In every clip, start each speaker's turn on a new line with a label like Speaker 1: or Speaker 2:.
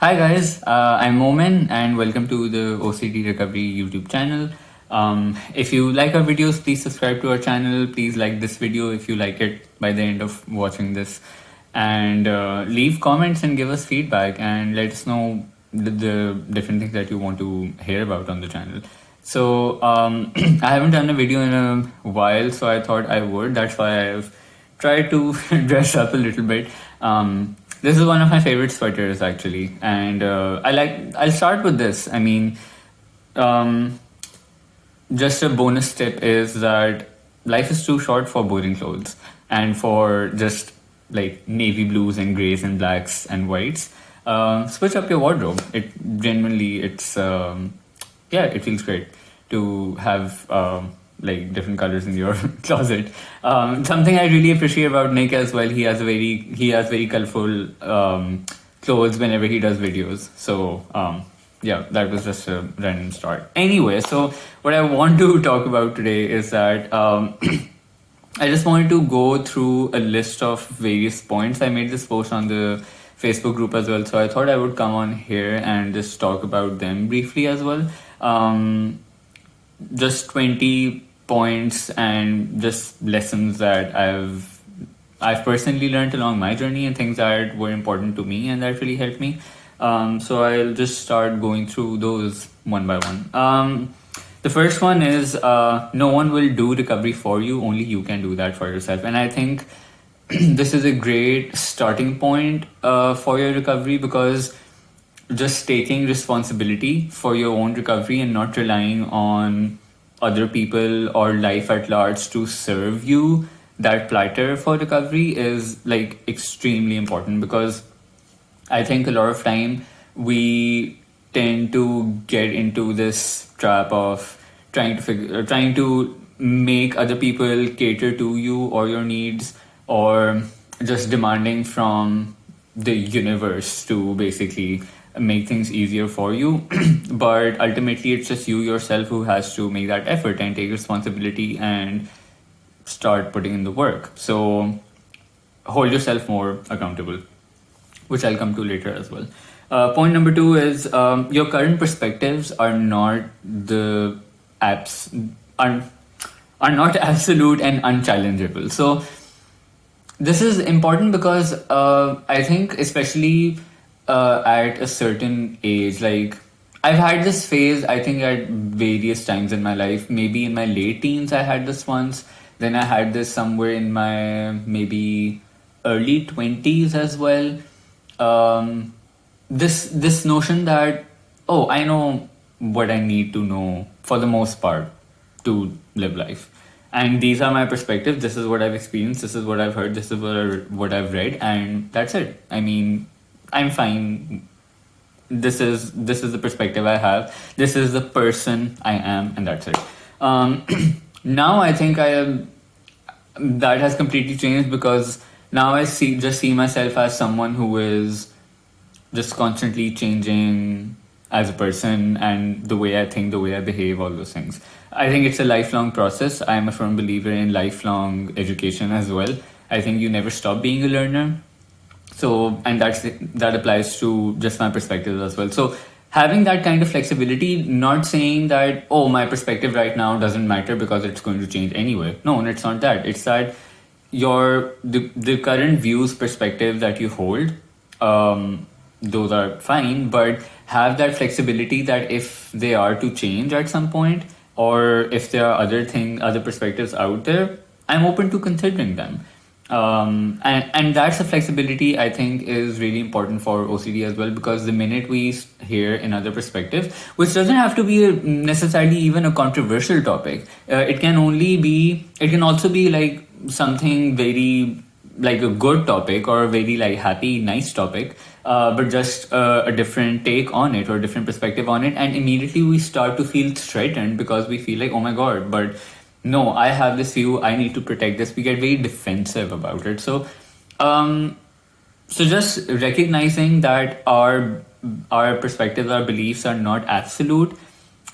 Speaker 1: Hi guys, I'm Momin and welcome to the OCD Recovery YouTube channel. If you like our videos, please subscribe to our channel. Please like this video if you like it by the end of watching this. And leave comments and give us feedback and let us know the different things that you want to hear about on the channel. So I haven't done a video in a while, so I thought I would. That's why I've tried to dress up a little bit. This is one of my favorite sweaters actually, and I'll start with this. Um, just a bonus tip is that life is too short for boring clothes and for just like navy blues and grays and blacks and whites. Switch up your wardrobe. It genuinely, yeah, it feels great to have like different colors in your closet. Something I really appreciate about Nick as well. He has very colorful clothes whenever he does videos. So yeah, that was just a random start. Anyway, so what I want to talk about today is that I just wanted to go through a list of various points. I made this post on the Facebook group as well, so I thought I would come on here and just talk about them briefly as well. Just 20 points and just lessons that I've personally learned along my journey and things that were important to me and that really helped me. So I'll just start going through those one by one. The first one is no one will do recovery for you, only you can do that for yourself. And I think this is a great starting point for your recovery, because just taking responsibility for your own recovery and not relying on other people or life at large to serve you that platter for recovery is like extremely important. Because I think a lot of time we tend to get into this trap of trying to make other people cater to you or your needs, or just demanding from the universe to basically make things easier for you. But ultimately, it's just you yourself who has to make that effort and take responsibility and start putting in the work. So hold yourself more accountable, which I'll come to later as well. Point number two is your current perspectives are not the apps are not absolute and unchallengeable. So this is important because I think especially at a certain age, like I've had this phase, I think at various times in my life. Maybe in my late teens I had this once, then I had this somewhere in my maybe early 20s as well. This notion that, oh, I know what I need to know for the most part to live life, and these are my perspectives. This is what I've experienced. This is what I've heard. This is what I've read, and that's it. I mean, I'm fine. This is the perspective I have. This is the person I am, and that's it. Um, Now I think I am. That has completely changed, because now I see myself as someone who is just constantly changing as a person, and the way I think, the way I behave, all those things. I think it's a lifelong process. I'm a firm believer in lifelong education as well. I think you never stop being a learner. So, and that applies to just my perspective as well. So having that kind of flexibility, not saying that, oh, my perspective right now doesn't matter because it's going to change anyway. No, it's not that. It's that the current views, perspective that you hold, those are fine, but have that flexibility that if they are to change at some point, or if there are other perspectives out there, I'm open to considering them. And that's a flexibility I think is really important for OCD as well, because the minute we hear another perspective, which doesn't have to be necessarily even a controversial topic, it can also be like something very like a good topic or a very like happy, nice topic, but just a different take on it or a different perspective on it, and immediately we start to feel threatened because we feel like, oh my god, but no, I have this view, I need to protect this. We get very defensive about it. Um, so just recognizing that our perspectives, our beliefs are not absolute.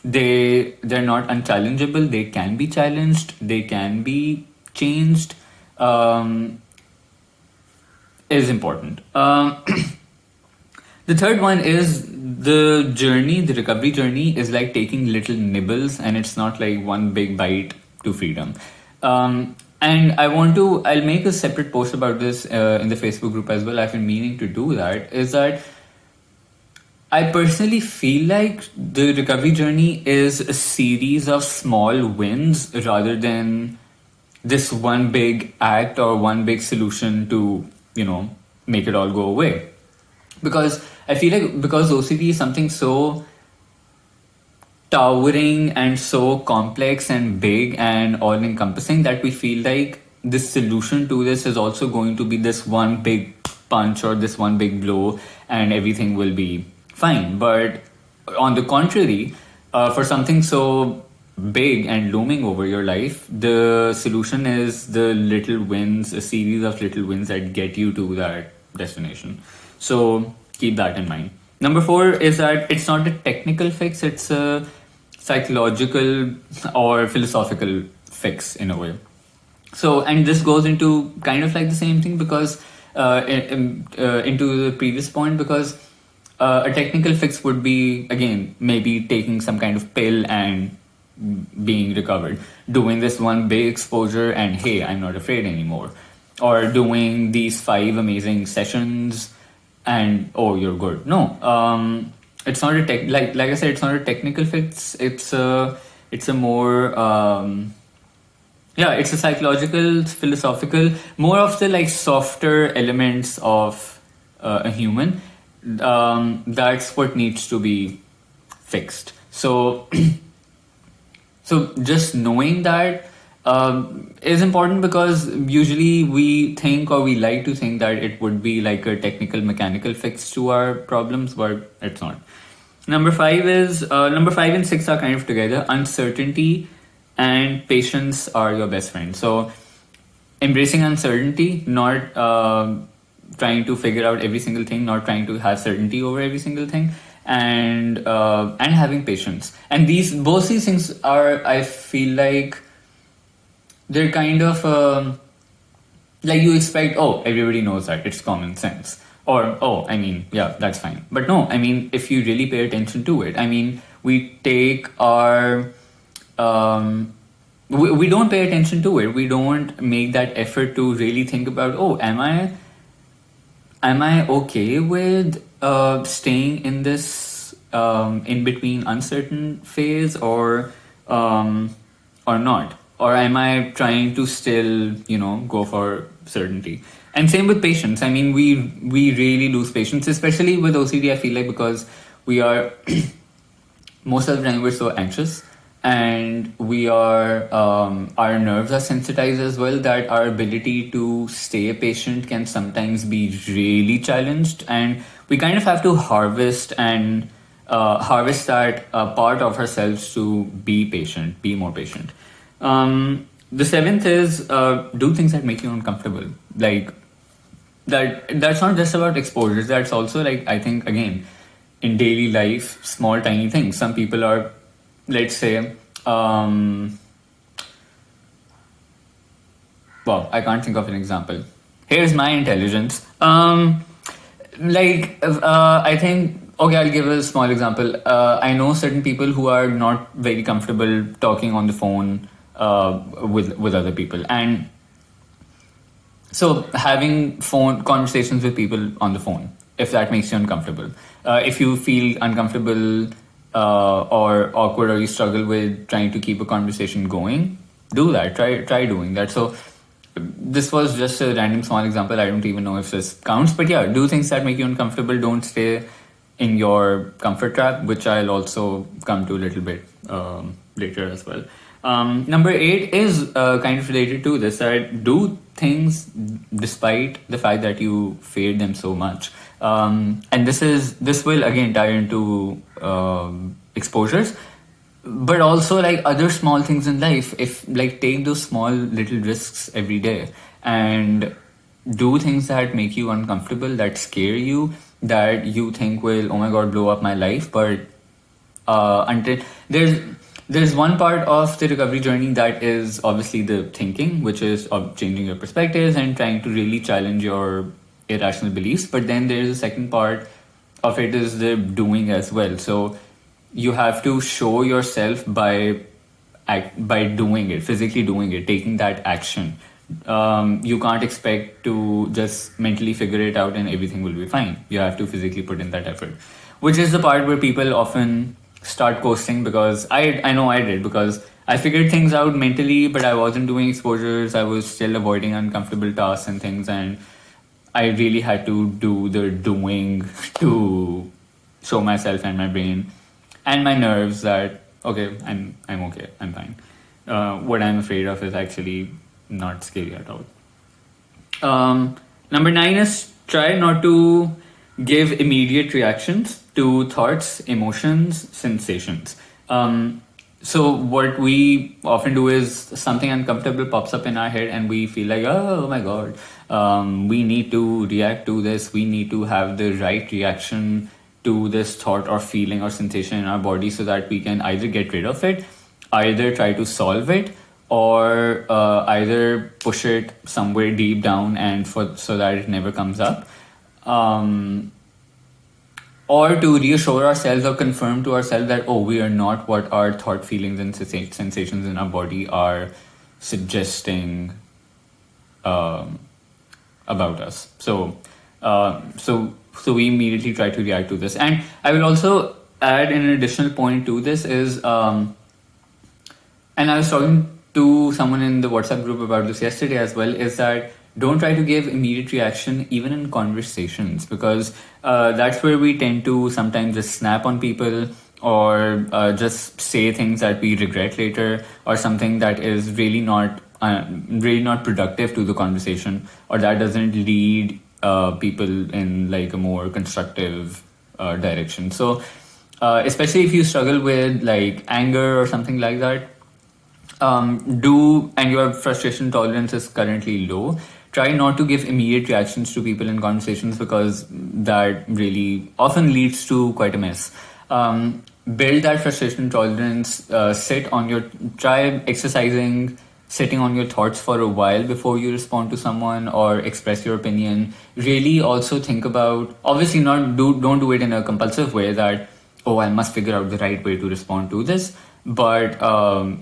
Speaker 1: They're not unchallengeable. They can be challenged. They can be changed. Um, is important. The third one is the journey, the recovery journey is like taking little nibbles, and it's not like one big bite to freedom. And I'll make a separate post about this in the Facebook group as well. I've been meaning to do that. Is that I personally feel like the recovery journey is a series of small wins rather than this one big act or one big solution to, make it all go away. Because I feel like because OCD is something so towering and so complex and big and all encompassing that we feel like this solution to this is also going to be this one big punch or this one big blow and everything will be fine. But on the contrary, for something so big and looming over your life, the solution is the little wins, a series of little wins that get you to that destination. So keep that in mind. Number 4 is that it's not a technical fix, it's a psychological or philosophical fix in a way. So, and this goes into kind of like the same thing because into the previous point, because a technical fix would be, again, maybe taking some kind of pill and being recovered, doing this one big exposure and hey, I'm not afraid anymore, or doing these 5 amazing sessions and oh, you're good. No, it's not a like I said, it's not a technical fix. It's a more it's a psychological, philosophical, more of the like softer elements of a human. That's what needs to be fixed. So so just knowing that is important, because usually we think, or we like to think, that it would be like a technical, mechanical fix to our problems, but it's not. Number 5 and 6 are kind of together. Uncertainty and patience are your best friend. So embracing uncertainty, not trying to figure out every single thing, not trying to have certainty over every single thing, and having patience. And both these things are, I feel like, they're kind of like you expect, oh, everybody knows that, it's common sense. Or, oh, I mean, yeah, that's fine. But no, I mean, if you really pay attention to it, I mean, we take our... we don't pay attention to it. We don't make that effort to really think about, oh, am I okay with staying in this in between uncertain phase or not? Or am I trying to still, go for certainty? And same with patience. I mean, we really lose patience, especially with OCD, I feel like, because we are, most of the time, we're so anxious, and we are, our nerves are sensitized as well, that our ability to stay patient can sometimes be really challenged. And we kind of have to harvest that part of ourselves to be patient, be more patient. The 7th is do things that make you uncomfortable. Like that's not just about exposures. That's also, like, I think, again, in daily life, small tiny things. Some people are, let's say, well, I can't think of an example. Here's my intelligence. I think, okay, I'll give a small example. I know certain people who are not very comfortable talking on the phone with other people, and so having phone conversations with people on the phone, if that makes you uncomfortable, if you feel uncomfortable or awkward, or you struggle with trying to keep a conversation going, do that. Try doing that. So this was just a random small example. I don't even know if this counts, but yeah, do things that make you uncomfortable. Don't stay in your comfort trap, which I'll also come to a little bit later as well. Number 8 is kind of related to this, that do things despite the fact that you feared them so much. And this will again tie into exposures, but also like other small things in life. If, like, take those small little risks every day and do things that make you uncomfortable, that scare you, that you think will, oh my god, blow up my life. But until there's one part of the recovery journey that is obviously the thinking, which is of changing your perspectives and trying to really challenge your irrational beliefs. But then there's a second part of it is the doing as well. So you have to show yourself by doing it, physically doing it, taking that action. You can't expect to just mentally figure it out and everything will be fine. You have to physically put in that effort, which is the part where people often start coasting, because I know I did, because I figured things out mentally, but I wasn't doing exposures. I was still avoiding uncomfortable tasks and things, and I really had to do the doing to show myself and my brain and my nerves that okay, I'm okay, I'm fine. What I'm afraid of is actually not scary at all. Number 9 is try not to give immediate reactions to thoughts, emotions, sensations. So what we often do is something uncomfortable pops up in our head and we feel like, oh my god, we need to react to this. We need to have the right reaction to this thought or feeling or sensation in our body so that we can either get rid of it, either try to solve it, or either push it somewhere deep down and so that it never comes up. Or to reassure ourselves or confirm to ourselves that, oh, we are not what our thought, feelings, and sensations in our body are suggesting about us. So we immediately try to react to this. And I will also add an additional point to this is, and I was talking to someone in the WhatsApp group about this yesterday as well, is that don't try to give immediate reaction even in conversations, because that's where we tend to sometimes just snap on people or just say things that we regret later, or something that is really not productive to the conversation, or that doesn't lead people in like a more constructive direction. So especially if you struggle with like anger or something like that, and your frustration tolerance is currently low, try not to give immediate reactions to people in conversations, because that really often leads to quite a mess. Build that frustration tolerance, try exercising sitting on your thoughts for a while before you respond to someone or express your opinion. Really also think about, obviously don't do it in a compulsive way that, oh, I must figure out the right way to respond to this. But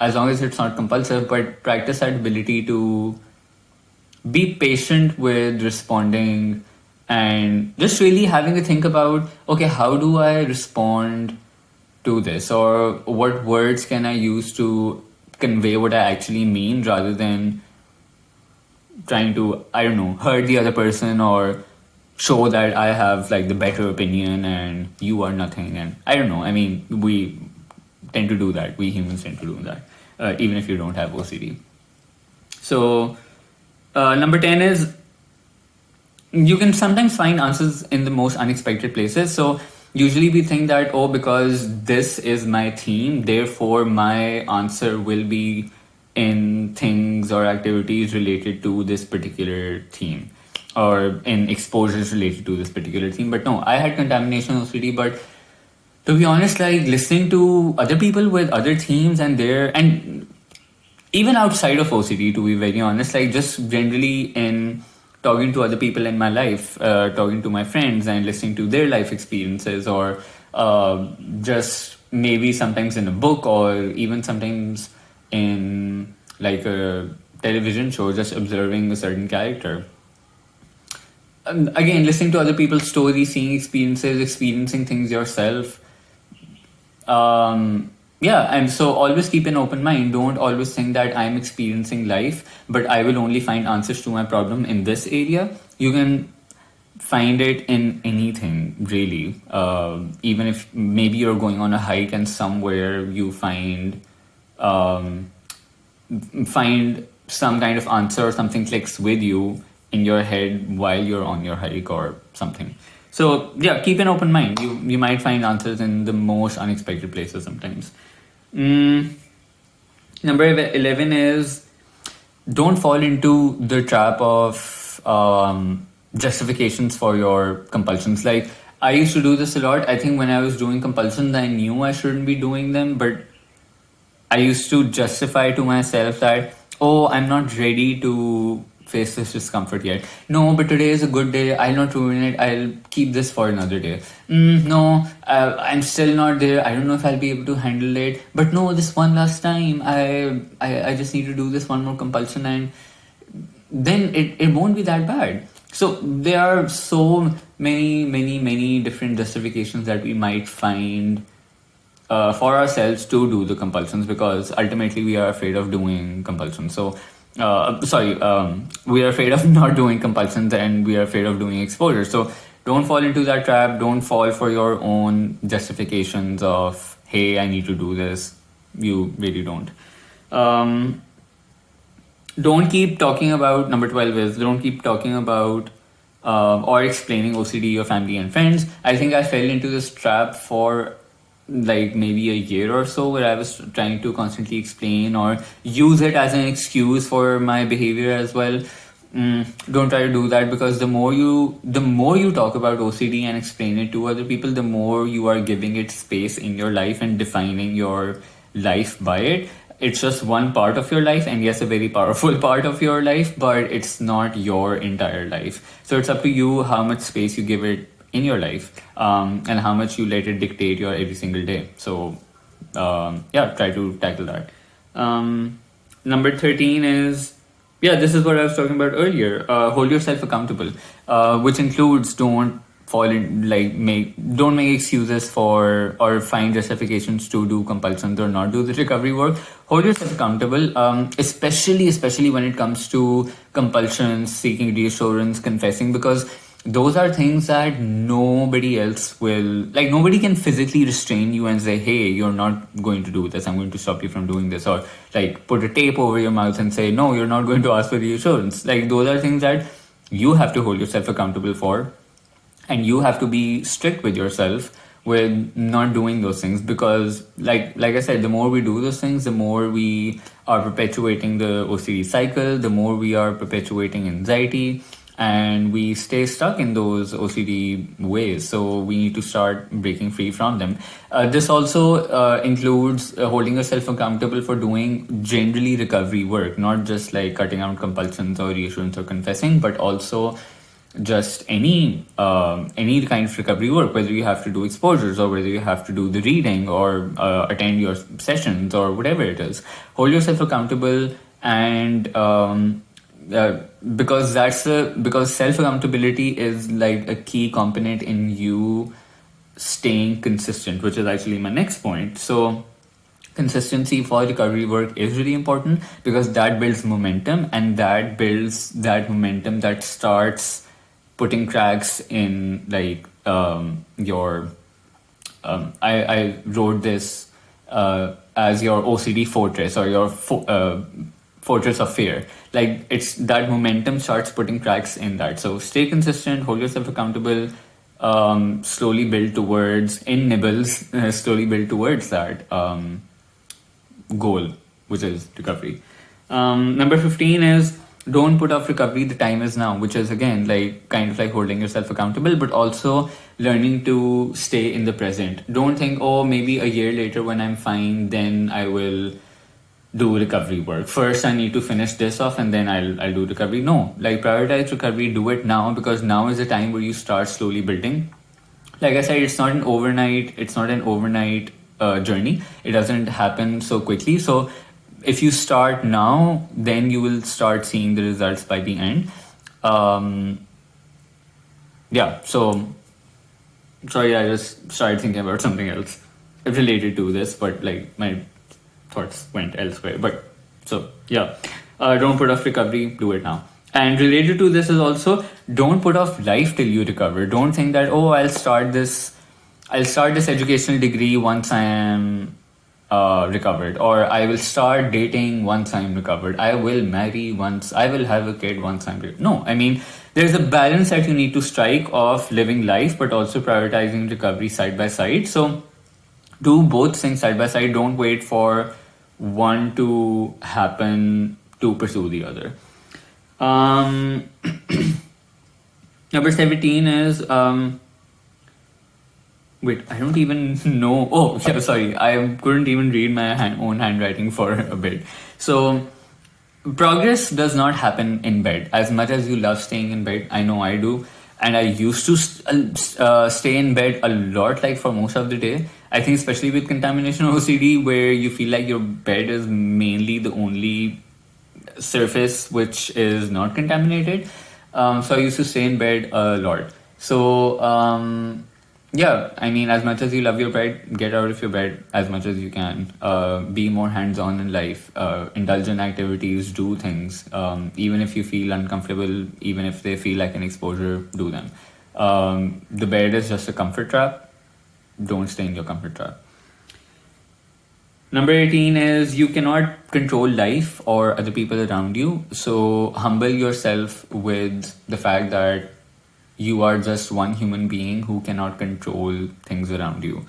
Speaker 1: as long as it's not compulsive, but practice that ability to be patient with responding and just really having to think about, okay, how do I respond to this? Or what words can I use to convey what I actually mean, rather than trying to, I don't know, hurt the other person or show that I have like the better opinion and you are nothing. And I don't know, I mean, we tend to do that. We humans tend to do that, even if you don't have OCD. So number 10 is, you can sometimes find answers in the most unexpected places. So usually we think that, oh, because this is my theme, therefore my answer will be in things or activities related to this particular theme, or in exposures related to this particular theme. But no, I had contamination OCD, but to be honest, like listening to other people with other themes and even outside of OCD, to be very honest, like just generally in talking to other people in my life, talking to my friends and listening to their life experiences, or just maybe sometimes in a book, or even sometimes in like a television show, just observing a certain character. Again, listening to other people's stories, seeing experiences, experiencing things yourself. And so always keep an open mind. Don't always think that I'm experiencing life, but I will only find answers to my problem in this area. You can find it in anything, really. Even if maybe you're going on a hike and somewhere you find some kind of answer, or something clicks with you in your head while you're on your hike or something. So yeah, keep an open mind. You might find answers in the most unexpected places sometimes. Number 11 is, don't fall into the trap of justifications for your compulsions. Like, I used to do this a lot. I think when I was doing compulsions, I knew I shouldn't be doing them, but I used to justify to myself that, oh, I'm not ready to faced this discomfort yet. No, but today is a good day. I'll not ruin it. I'll keep this for another day. No, I'm still not there. I don't know if I'll be able to handle it. But no, this one last time, I just need to do this one more compulsion, and then it won't be that bad. So there are so many different justifications that we might find for ourselves to do the compulsions, because ultimately we are afraid of doing compulsions. So, we are afraid of not doing compulsions, and we are afraid of doing exposure. So don't fall into that trap. Don't fall for your own justifications of, hey, I need to do this. You really don't. Don't keep talking about, number 12 is, don't keep talking about or explaining OCD to your family and friends. I think I fell into this trap for like maybe a year or so, where I was trying to constantly explain or use it as an excuse for my behavior as well. Don't try to do that, because the more you talk about OCD and explain it to other people, the more you are giving it space in your life and defining your life by it. It's just one part of your life, and yes, a very powerful part of your life, but it's not your entire life. So it's up to you how much space you give it in your life, and how much you let it dictate your every single day. So try to tackle that. Number 13 is, this is what I was talking about earlier. Hold yourself accountable, which includes don't make excuses for or find justifications to do compulsions or not do the recovery work. Hold yourself accountable, especially when it comes to compulsions, seeking reassurance, confessing, because those are things that nobody else will, like, nobody can physically restrain you and say, hey, you're not going to do this, I'm going to stop you from doing this, or like put a tape over your mouth and say, no, you're not going to ask for reassurance. Like, those are things that you have to hold yourself accountable for, and you have to be strict with yourself with not doing those things, because like I said, the more we do those things, the more we are perpetuating the OCD cycle, the more we are perpetuating anxiety, and we stay stuck in those OCD ways. So we need to start breaking free from them. This also includes holding yourself accountable for doing generally recovery work, not just like cutting out compulsions or reassurance or confessing, but also just any kind of recovery work, whether you have to do exposures or whether you have to do the reading or attend your sessions or whatever it is. Hold yourself accountable, and because self accountability is like a key component in you staying consistent, which is actually my next point. So consistency for recovery work is really important, because that builds momentum, and that builds that momentum that starts putting cracks in like your I wrote this as your OCD fortress, or your fortress of fear. Like, it's that momentum starts putting cracks in that. So stay consistent, hold yourself accountable, slowly build towards, in nibbles, slowly build towards that goal, which is recovery. Number 15 is, don't put off recovery, the time is now, which is again like kind of like holding yourself accountable, but also learning to stay in the present. Don't think, oh, maybe a year later when I'm fine, then I will do recovery work. First, I need to finish this off, and then I'll do recovery. No, like, prioritize recovery, do it now, because now is the time where you start slowly building. Like I said, it's not an overnight journey. It doesn't happen so quickly. So if you start now, then you will start seeing the results by the end. So sorry, I just started thinking about something else related to this, but like my thoughts went elsewhere. But so don't put off recovery, do it now. And related to this is also, don't put off life till you recover. Don't think that, oh, I'll start this educational degree once I am recovered, or I will start dating once I'm recovered, I will marry once, I will have a kid once I'm recovered. No, I mean, there's a balance that you need to strike of living life, but also prioritizing recovery side by side. So do both things side by side. Don't wait for one to happen to pursue the other. Number 17 is wait, I don't even know. Oh, yeah, sorry. I couldn't even read my own handwriting for a bit. So progress does not happen in bed. As much as you love staying in bed, I know I do, and I used to stay in bed a lot, like for most of the day. I think especially with contamination OCD, where you feel like your bed is mainly the only surface which is not contaminated. So I used to stay in bed a lot. So yeah, I mean, as much as you love your bed, get out of your bed as much as you can. Be more hands-on in life. Indulge in activities. Do things. Even if you feel uncomfortable, even if they feel like an exposure, do them. The bed is just a comfort trap. Don't stay in your comfort trap. Number 18 is you cannot control life or other people around you. So humble yourself with the fact that you are just one human being who cannot control things around you.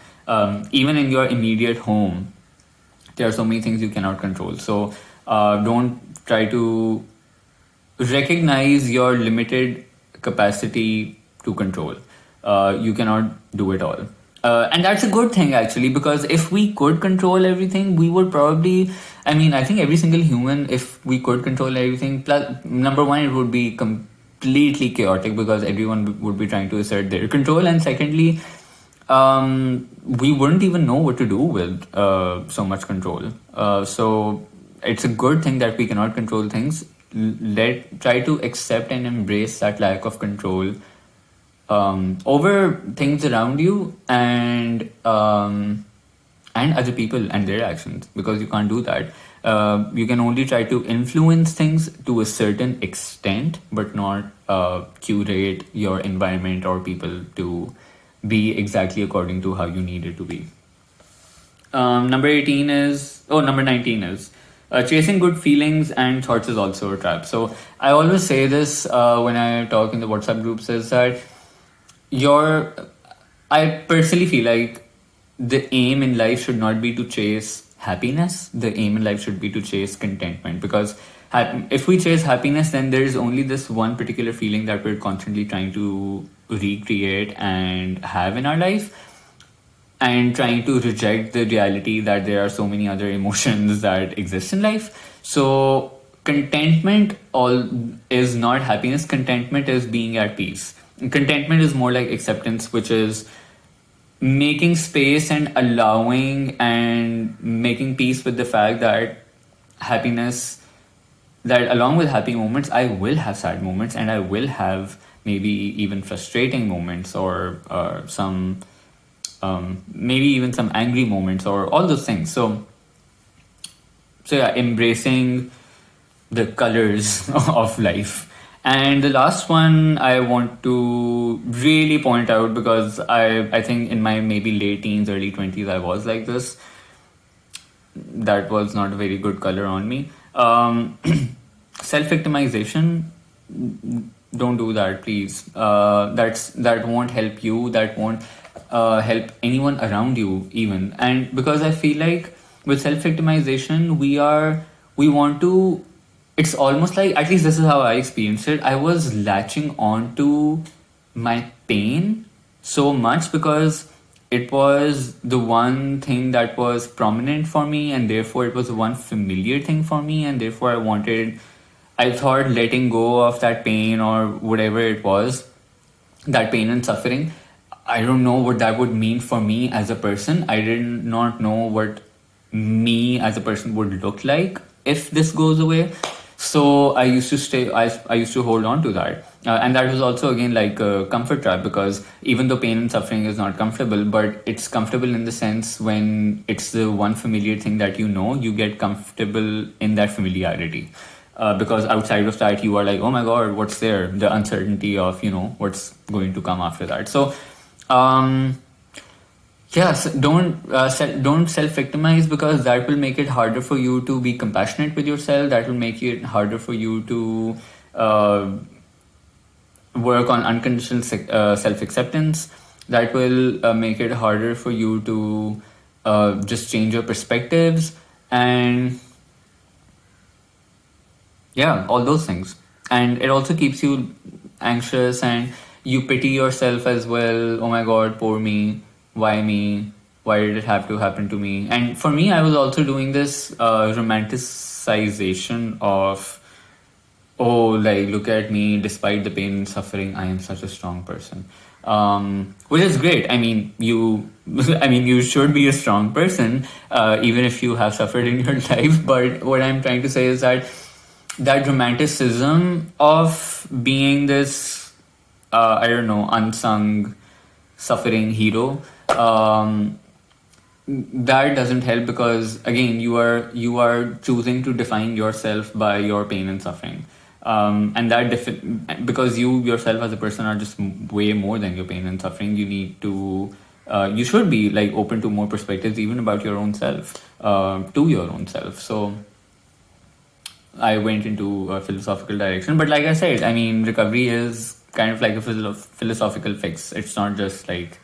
Speaker 1: Even in your immediate home, there are so many things you cannot control. So don't try to recognize your limited capacity to control. You cannot do it all. And that's a good thing actually, because if we could control everything, we would probably, I mean, I think every single human, if we could control everything, plus, number one, it would be completely chaotic because everyone would be trying to assert their control. And secondly, we wouldn't even know what to do with so much control. So it's a good thing that we cannot control things. Try to accept and embrace that lack of control over things around you and other people and their actions, because you can't do that. You can only try to influence things to a certain extent, but not curate your environment or people to be exactly according to how you need it to be. Number 19 is chasing good feelings and thoughts is also a trap. So I always say this when I talk in the WhatsApp groups, is that I personally feel like the aim in life should not be to chase happiness. The aim in life should be to chase contentment, because if we chase happiness, then there is only this one particular feeling that we're constantly trying to recreate and have in our life, and trying to reject the reality that there are so many other emotions that exist in life. So contentment all is not happiness. Contentment is being at peace. Contentment is more like acceptance, which is making space and allowing and making peace with the fact that happiness, that along with happy moments, I will have sad moments, and I will have maybe even frustrating moments, or some maybe even some angry moments, or all those things. So yeah, embracing the colors of life. And the last one I want to really point out, because I think in my maybe late teens, early 20s, I was like this. That was not a very good color on me. Self-victimization, don't do that, please. That won't help you. That won't help anyone around you even. And because I feel like with self-victimization, we want to, it's almost like, at least this is how I experienced it, I was latching on to my pain so much because it was the one thing that was prominent for me, and therefore it was the one familiar thing for me, and therefore I thought letting go of that pain or whatever it was, that pain and suffering, I don't know what that would mean for me as a person. I did not know what me as a person would look like if this goes away. So I used to hold on to that. And that was also again like a comfort trap, because even though pain and suffering is not comfortable, but it's comfortable in the sense when it's the one familiar thing that you get comfortable in that familiarity. Because outside of that, you are like, oh my God, what's there? The uncertainty of, what's going to come after that. So, yes, don't self-victimize, because that will make it harder for you to be compassionate with yourself. That will make it harder for you to work on unconditional self-acceptance. That will make it harder for you to just change your perspectives, and yeah, all those things. And it also keeps you anxious, and you pity yourself as well. Oh my God, poor me. Why me? Why did it have to happen to me? And for me, I was also doing this romanticization of, oh, like, look at me, despite the pain and suffering, I am such a strong person. Which is great. I mean, you should be a strong person, even if you have suffered in your life. But what I'm trying to say is that romanticism of being this, I don't know, unsung suffering hero, that doesn't help, because again, you are choosing to define yourself by your pain and suffering, and because you yourself as a person are just way more than your pain and suffering. You need to you should be like open to more perspectives, even about your own self, to your own self. So I went into a philosophical direction, but like I said, I mean, recovery is kind of like a philosophical fix. It's not just like,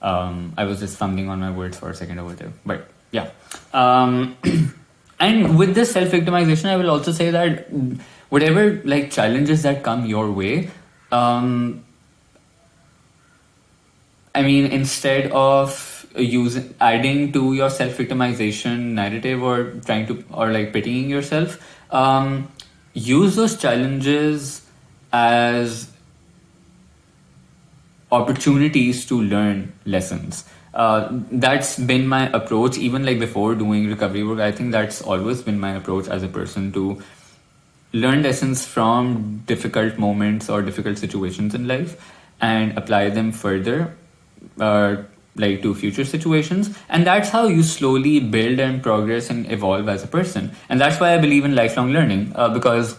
Speaker 1: I was just fumbling on my words for a second over there, but yeah. And with this self-victimization, I will also say that whatever like challenges that come your way, I mean, instead of adding to your self-victimization narrative, or trying to, or like pitying yourself, use those challenges as opportunities to learn lessons. That's been my approach, even like before doing recovery work. I think that's always been my approach as a person, to learn lessons from difficult moments or difficult situations in life and apply them further, like to future situations. And that's how you slowly build and progress and evolve as a person. And that's why I believe in lifelong learning, because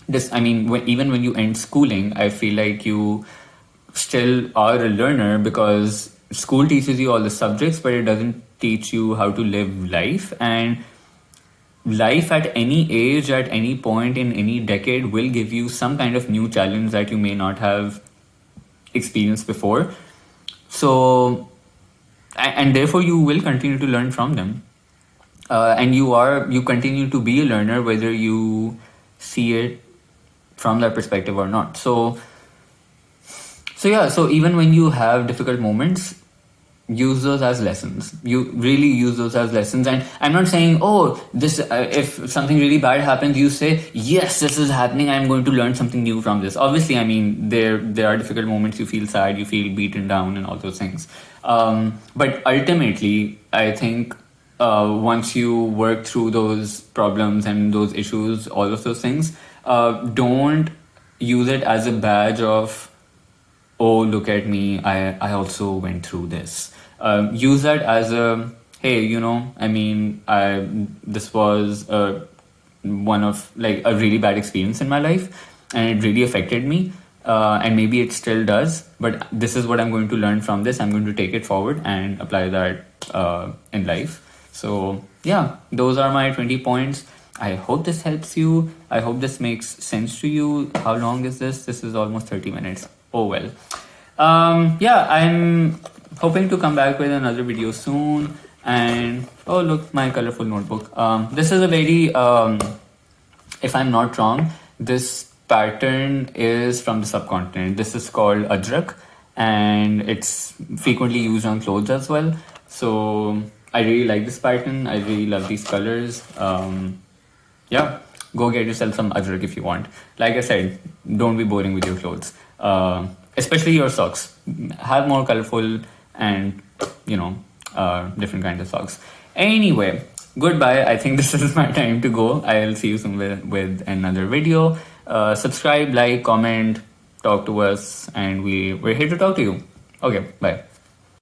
Speaker 1: this, I mean, even when you end schooling, I feel like you still are a learner, because school teaches you all the subjects, but it doesn't teach you how to live life. And life at any age, at any point in any decade, will give you some kind of new challenge that you may not have experienced before. So, and therefore you will continue to learn from them. And you continue to be a learner, whether you see it from that perspective or not. So yeah, so even when you have difficult moments, use those as lessons. You really use those as lessons. And I'm not saying, oh, this, if something really bad happens, you say, yes, this is happening, I'm going to learn something new from this. Obviously, I mean, there are difficult moments, you feel sad, you feel beaten down and all those things. But ultimately, I think once you work through those problems and those issues, all of those things, don't use it as a badge of, oh, look at me, I also went through this. Use that as a, hey, you know, I mean, this was one of like a really bad experience in my life, and it really affected me. And maybe it still does, but this is what I'm going to learn from this. I'm going to take it forward and apply that in life. So yeah, those are my 20 points. I hope this helps you. I hope this makes sense to you. How long is this? This is almost 30 minutes. Oh well. Yeah, I'm hoping to come back with another video soon. And oh, look, my colorful notebook. This is a very, if I'm not wrong, this pattern is from the subcontinent. This is called Ajrak, and it's frequently used on clothes as well. So I really like this pattern. I really love these colors. Yeah, go get yourself some Ajrak if you want. Like I said, don't be boring with your clothes. Especially your socks. Have more colorful and, you know, different kinds of socks. Anyway, goodbye. I think this is my time to go. I'll see you soon with another video. Subscribe, like, comment, talk to us, and we're here to talk to you. Okay, bye.